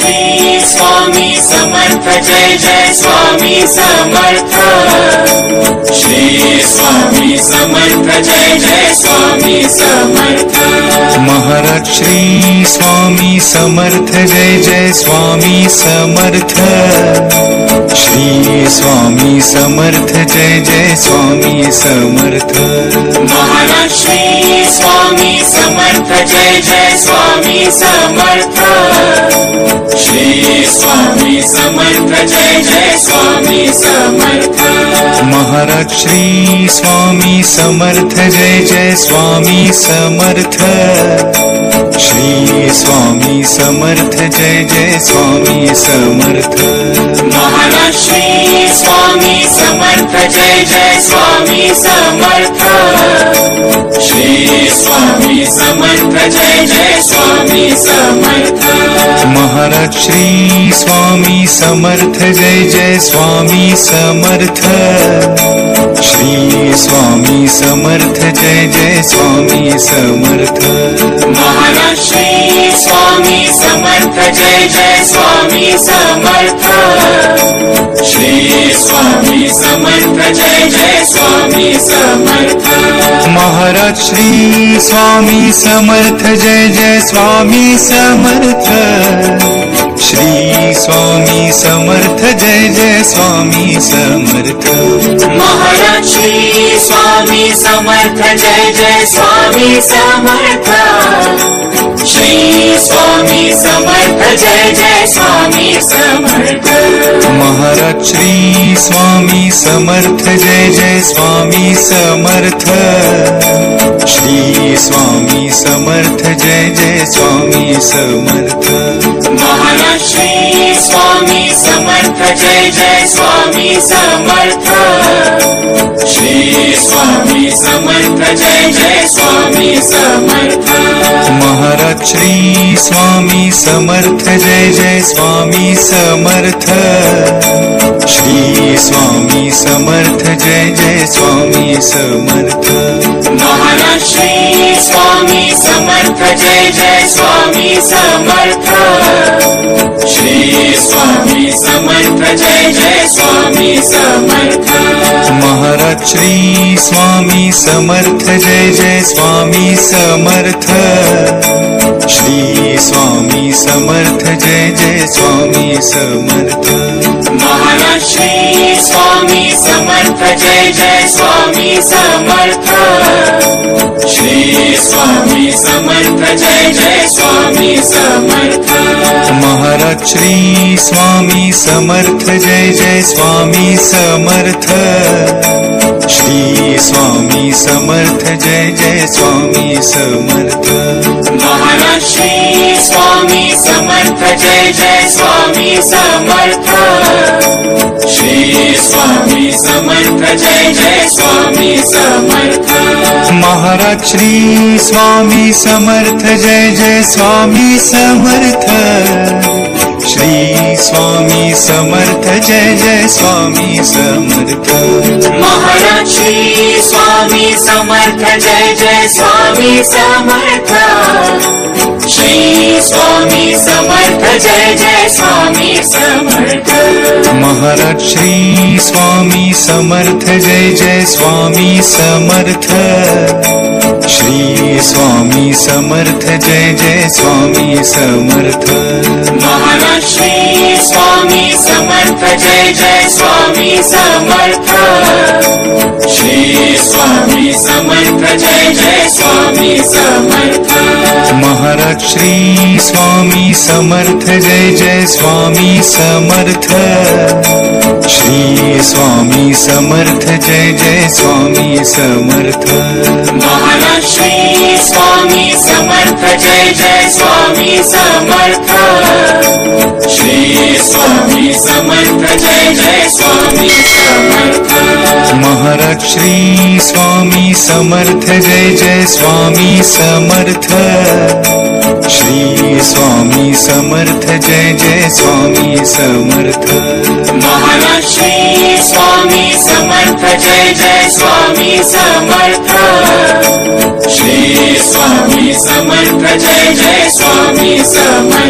Shri Swami Samarth Jai Jai Swami Samarth. Shri Swami Samarth Jai Jai Swami Samarth. Maharaj Shri Swami Samarth Jai Jai Swami Samarth. Shri Swami Samarth Jai Jai Swami Samarth. Maharaj Shri Swami Samarth Jai Jai Swami Samarth. Shri Swami Samarth Jai Jai Swami Samarth. Maharaj Shri Swami Samarth Jai Jai Swami Samarth. Shri Swami Samarth Jai Jai Swami Samarth. Maharaj Shri Swami Samarth Jai Jai Swami Samarth. Shri Swami Samarth Jai Jai Swami Samarth. Maharaj Shri Swami Samarth Jai Jai Swami Samarth. Shri Swami Samarth Jai Jai Swami Samarth. Maharaj Shri Swami Samarth Jai Jai Swami Samarth. Shri Swami Samarth Jai Jai Swami Samarth. Maharaj Shri Swami Samarth Jai Jai Swami Samarth. Shri Swami Samarth Jai Jai Swami Samarth. Maharaj Shri Swami Samarth Jai Jai Swami Samarth. Shri Swami Samarth Jai Jai Swami Samarth. Maharaj Shri Swami Samarth Jai Jai Swami Samarth. Shri Swami Samarth Jai Jai Swami Samarth. Maharaj Shri Swami Samarth Jai Jai Swami Samarth. Shri Swami Samarth Jai Jai Swami Samarth. Maharaj Shri Swami Samarth Jai Jai Swami Samarth. Shri Swami Samarth Jai Jai Swami Samarth. Maharaj Shri Swami Samarth Jai Jai Swami Samarth. Shri Swami Samarth Jai Jai Swami Samarth. Maharaj Shri Swami Samarth Jai Jai Swami Samarth. Shri Swami Samarth Jai Jai Swami Samarth. Maharaj Shri Swami Samarth Jai Jai Swami Samarth. Shri Swami Samarth Jai Jai Swami Samarth. Maharaj Shri Swami Samarth Jai Jai Swami Samarth. Shri Swami Samarth Jai Jai Swami Samarth. Maharaj Shri Swami Samarth Jai Jai Swami Samarth. Shri Swami Samarth Jai Jai Swami Samarth. Maharaj Shri Swami Samarth Jai Jai Swami Samarth. Shri Swami Samarth Jai Jai Swami Samarth. Maharaj Shri Swami Samarth Jai Jai Swami Samarth. Shri Swami Samarth Jai Jai Swami Samarth. Maharaj Shri Swami Samarth Jai Jai Swami Samarth. Shri Swami Samarth Jai Jai Swami Samarth. Maharaj Shri Swami Samarth Jai Jai Swami Samarth. Shri Swami Samarth Jai Jai Swami Samarth. Maharaj Shri Swami Samarth Jai Jai Swami Samarth. Shri Swami Samarth Jai Jai Swami Samarth. Maharaj Shri Swami Samarth Jai Jai Swami Samarth. Shri Swami Samarth Jai Jai Swami Samarth. Maharaj Shri Swami Samarth Jai Jai Swami Samarth. Shri Swami Samarth Jai Jai Swami Samarth. Maharaj Shri Swami Samarth Jai Jai Swami Samarth. Shri Swami Samarth Jai Jai Swami Samarth.